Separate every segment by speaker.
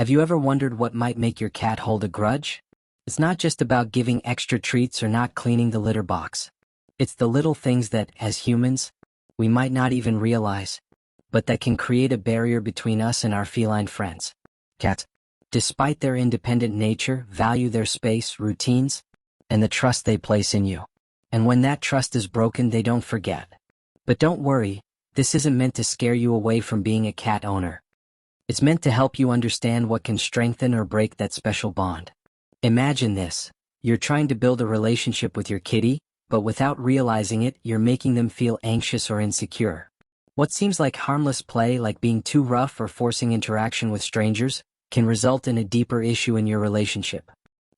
Speaker 1: Have you ever wondered what might make your cat hold a grudge? It's not just about giving extra treats or not cleaning the litter box. It's the little things that, as humans, we might not even realize, but that can create a barrier between us and our feline friends. Cats, despite their independent nature, value their space, routines, and the trust they place in you. And when that trust is broken, they don't forget. But don't worry, this isn't meant to scare you away from being a cat owner. It's meant to help you understand what can strengthen or break that special bond. Imagine this: you're trying to build a relationship with your kitty, but without realizing it, you're making them feel anxious or insecure. What seems like harmless play, like being too rough or forcing interaction with strangers, can result in a deeper issue in your relationship.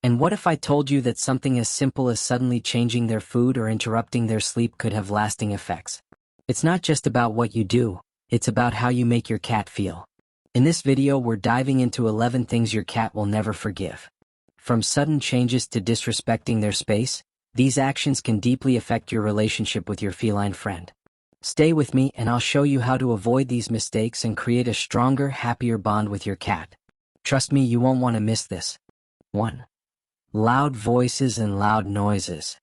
Speaker 1: And what if I told you that something as simple as suddenly changing their food or interrupting their sleep could have lasting effects? It's not just about what you do, it's about how you make your cat feel. In this video, we're diving into 11 things your cat will never forgive. From sudden changes to disrespecting their space, these actions can deeply affect your relationship with your feline friend. Stay with me and I'll show you how to avoid these mistakes and create a stronger, happier bond with your cat. Trust me, you won't want to miss this. 1. Loud voices and loud noises.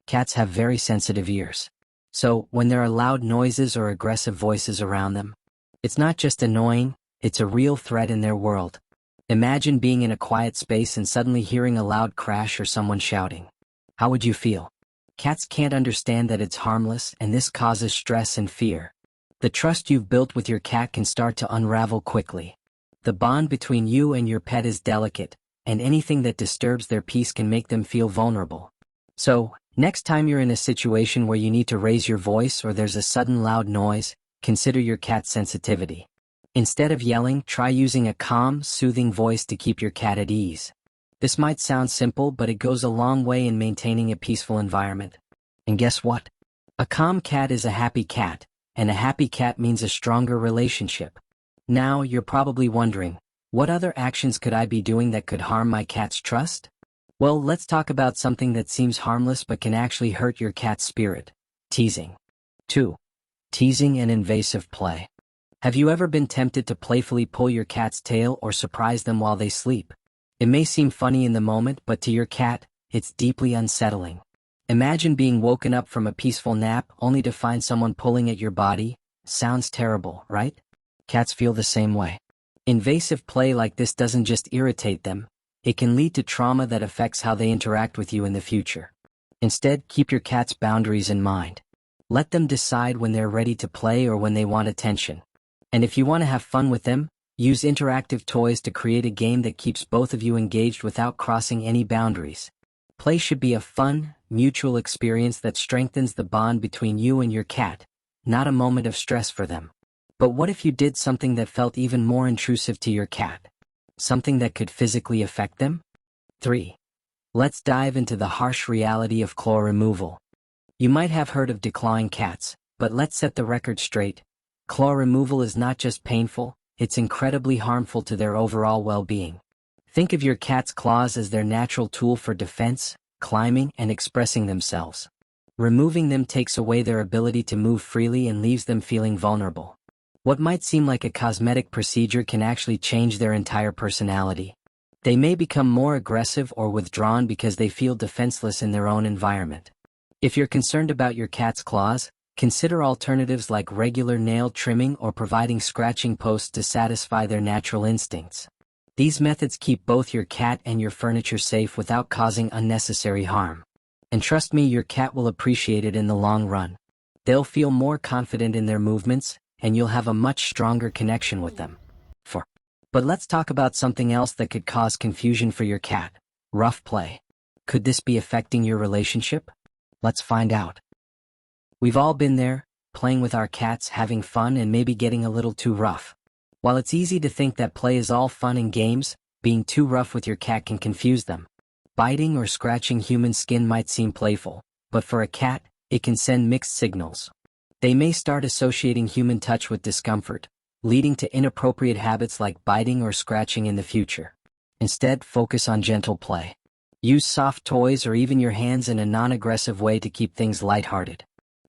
Speaker 1: Cats have very sensitive ears. So, when there are loud noises or aggressive voices around them, it's not just annoying, it's a real threat in their world. Imagine being in a quiet space and suddenly hearing a loud crash or someone shouting. How would you feel? Cats can't understand that it's harmless, and this causes stress and fear. The trust you've built with your cat can start to unravel quickly. The bond between you and your pet is delicate, and anything that disturbs their peace can make them feel vulnerable. So, next time you're in a situation where you need to raise your voice or there's a sudden loud noise, consider your cat's sensitivity. Instead of yelling, try using a calm, soothing voice to keep your cat at ease. This might sound simple, but it goes a long way in maintaining a peaceful environment. And guess what? A calm cat is a happy cat, and a happy cat means a stronger relationship. Now, you're probably wondering, what other actions could I be doing that could harm my cat's trust? Well, let's talk about something that seems harmless but can actually hurt your cat's spirit: teasing. 2. Teasing and invasive play. Have you ever been tempted to playfully pull your cat's tail or surprise them while they sleep? It may seem funny in the moment, but to your cat, it's deeply unsettling. Imagine being woken up from a peaceful nap only to find someone pulling at your body. Sounds terrible, right? Cats feel the same way. Invasive play like this doesn't just irritate them, it can lead to trauma that affects how they interact with you in the future. Instead, keep your cat's boundaries in mind. Let them decide when they're ready to play or when they want attention. And if you want to have fun with them, use interactive toys to create a game that keeps both of you engaged without crossing any boundaries. Play should be a fun, mutual experience that strengthens the bond between you and your cat, not a moment of stress for them. But what if you did something that felt even more intrusive to your cat? Something that could physically affect them? 3. Let's dive into the harsh reality of claw removal. You might have heard of declawing cats, but let's set the record straight. Claw removal is not just painful, it's incredibly harmful to their overall well-being. Think of your cat's claws as their natural tool for defense, climbing, and expressing themselves. Removing them takes away their ability to move freely and leaves them feeling vulnerable. What might seem like a cosmetic procedure can actually change their entire personality. They may become more aggressive or withdrawn because they feel defenseless in their own environment. If you're concerned about your cat's claws, consider alternatives like regular nail trimming or providing scratching posts to satisfy their natural instincts. These methods keep both your cat and your furniture safe without causing unnecessary harm. And trust me, your cat will appreciate it in the long run. They'll feel more confident in their movements, and you'll have a much stronger connection with them. 4. But let's talk about something else that could cause confusion for your cat: rough play. Could this be affecting your relationship? Let's find out. We've all been there, playing with our cats, having fun, and maybe getting a little too rough. While it's easy to think that play is all fun and games, being too rough with your cat can confuse them. Biting or scratching human skin might seem playful, but for a cat, it can send mixed signals. They may start associating human touch with discomfort, leading to inappropriate habits like biting or scratching in the future. Instead, focus on gentle play. Use soft toys or even your hands in a non-aggressive way to keep things lighthearted.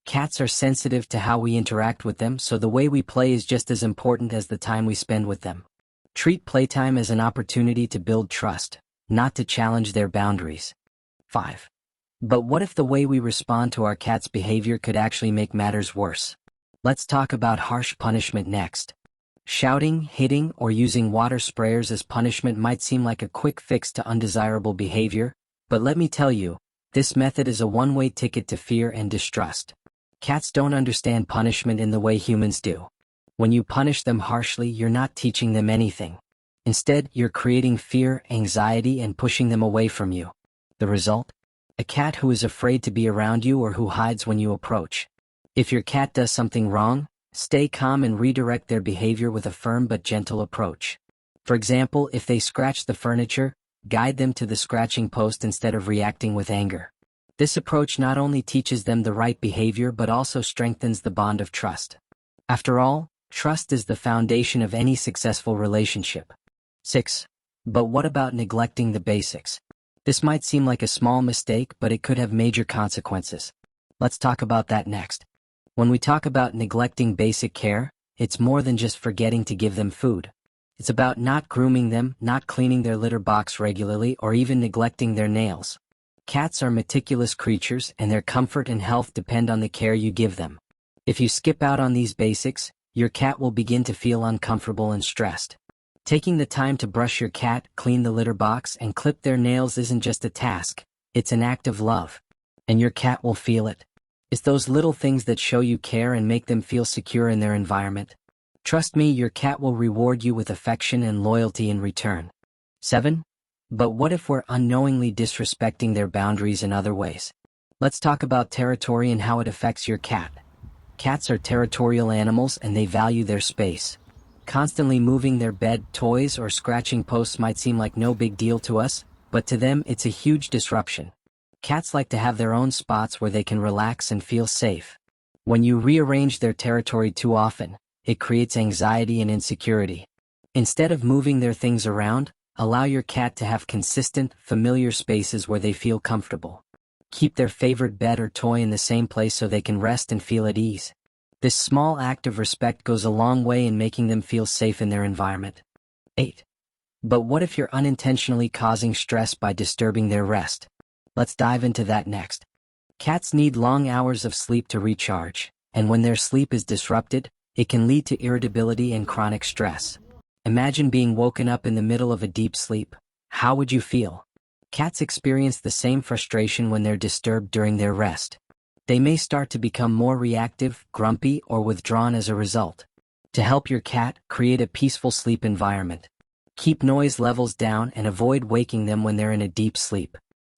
Speaker 1: Cats are sensitive to how we interact with them, so the way we play is just as important as the time we spend with them. Treat playtime as an opportunity to build trust, not to challenge their boundaries. 5. But what if the way we respond to our cat's behavior could actually make matters worse? Let's talk about harsh punishment next. Shouting, hitting, or using water sprayers as punishment might seem like a quick fix to undesirable behavior, but let me tell you, this method is a one-way ticket to fear and distrust. Cats don't understand punishment in the way humans do. When you punish them harshly, you're not teaching them anything. Instead, you're creating fear, anxiety, and pushing them away from you. The result? A cat who is afraid to be around you or who hides when you approach. If your cat does something wrong, stay calm and redirect their behavior with a firm but gentle approach. For example, if they scratch the furniture, guide them to the scratching post instead of reacting with anger. This approach not only teaches them the right behavior but also strengthens the bond of trust. After all, trust is the foundation of any successful relationship. 6. But what about neglecting the basics? This might seem like a small mistake, but it could have major consequences. Let's talk about that next. When we talk about neglecting basic care, it's more than just forgetting to give them food. It's about not grooming them, not cleaning their litter box regularly, or even neglecting their nails. Cats are meticulous creatures, and their comfort and health depend on the care you give them. If you skip out on these basics, your cat will begin to feel uncomfortable and stressed. Taking the time to brush your cat, clean the litter box, and clip their nails isn't just a task, it's an act of love. And your cat will feel it. It's those little things that show you care and make them feel secure in their environment. Trust me, your cat will reward you with affection and loyalty in return. 7. But what if we're unknowingly disrespecting their boundaries in other ways? Let's talk about territory and how it affects your cat. Cats are territorial animals and they value their space. Constantly moving their bed, toys, or scratching posts might seem like no big deal to us, but to them it's a huge disruption. Cats like to have their own spots where they can relax and feel safe. When you rearrange their territory too often, it creates anxiety and insecurity. Instead of moving their things around, allow your cat to have consistent, familiar spaces where they feel comfortable. Keep their favorite bed or toy in the same place so they can rest and feel at ease. This small act of respect goes a long way in making them feel safe in their environment. 8. But what if you're unintentionally causing stress by disturbing their rest? Let's dive into that next. Cats need long hours of sleep to recharge, and when their sleep is disrupted, it can lead to irritability and chronic stress. Imagine being woken up in the middle of a deep sleep. How would you feel? Cats experience the same frustration when they're disturbed during their rest. They may start to become more reactive, grumpy, or withdrawn as a result. To help your cat, create a peaceful sleep environment. Keep noise levels down and avoid waking them when they're in a deep sleep.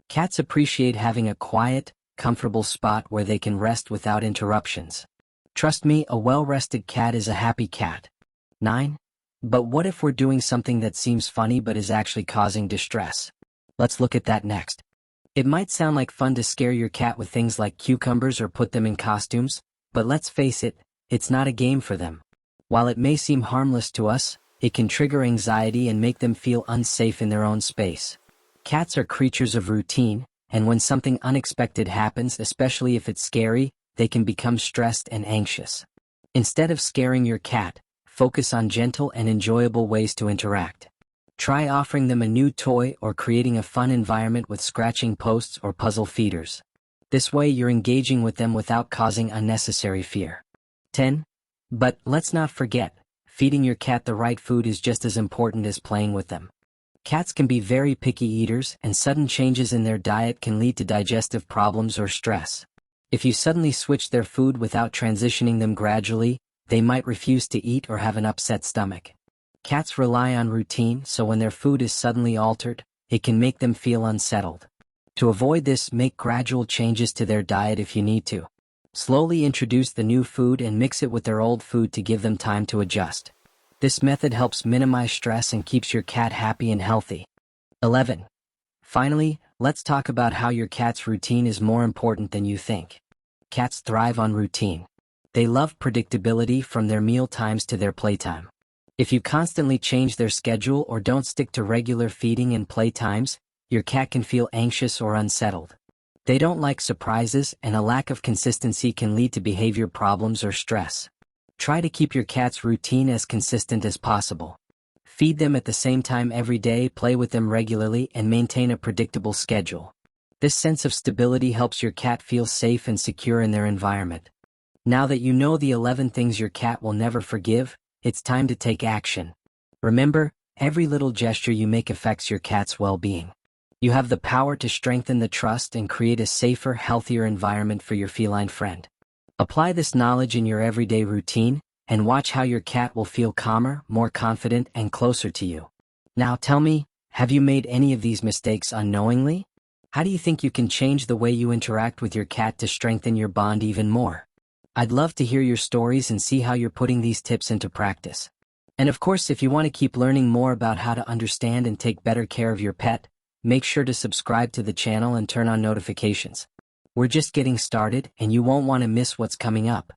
Speaker 1: Cats appreciate having a quiet, comfortable spot where they can rest without interruptions. Trust me, a well-rested cat is a happy cat. 9. But what if we're doing something that seems funny but is actually causing distress? Let's look at that next. It might sound like fun to scare your cat with things like cucumbers or put them in costumes, but let's face it, it's not a game for them. While it may seem harmless to us, it can trigger anxiety and make them feel unsafe in their own space. Cats are creatures of routine, and when something unexpected happens, especially if it's scary, they can become stressed and anxious. Instead of scaring your cat, focus on gentle and enjoyable ways to interact. Try offering them a new toy or creating a fun environment with scratching posts or puzzle feeders. This way you're engaging with them without causing unnecessary fear. 10. But let's not forget, feeding your cat the right food is just as important as playing with them. Cats can be very picky eaters, and sudden changes in their diet can lead to digestive problems or stress. If you suddenly switch their food without transitioning them gradually, they might refuse to eat or have an upset stomach. Cats rely on routine, so when their food is suddenly altered, it can make them feel unsettled. To avoid this, make gradual changes to their diet if you need to. Slowly introduce the new food and mix it with their old food to give them time to adjust. This method helps minimize stress and keeps your cat happy and healthy. 11. Finally, let's talk about how your cat's routine is more important than you think. Cats thrive on routine. They love predictability from their meal times to their playtime. If you constantly change their schedule or don't stick to regular feeding and play times, your cat can feel anxious or unsettled. They don't like surprises, and a lack of consistency can lead to behavior problems or stress. Try to keep your cat's routine as consistent as possible. Feed them at the same time every day, play with them regularly, and maintain a predictable schedule. This sense of stability helps your cat feel safe and secure in their environment. Now that you know the 11 things your cat will never forgive, it's time to take action. Remember, every little gesture you make affects your cat's well-being. You have the power to strengthen the trust and create a safer, healthier environment for your feline friend. Apply this knowledge in your everyday routine, and watch how your cat will feel calmer, more confident, and closer to you. Now tell me, have you made any of these mistakes unknowingly? How do you think you can change the way you interact with your cat to strengthen your bond even more? I'd love to hear your stories and see how you're putting these tips into practice. And of course, if you want to keep learning more about how to understand and take better care of your pet, make sure to subscribe to the channel and turn on notifications. We're just getting started, and you won't want to miss what's coming up.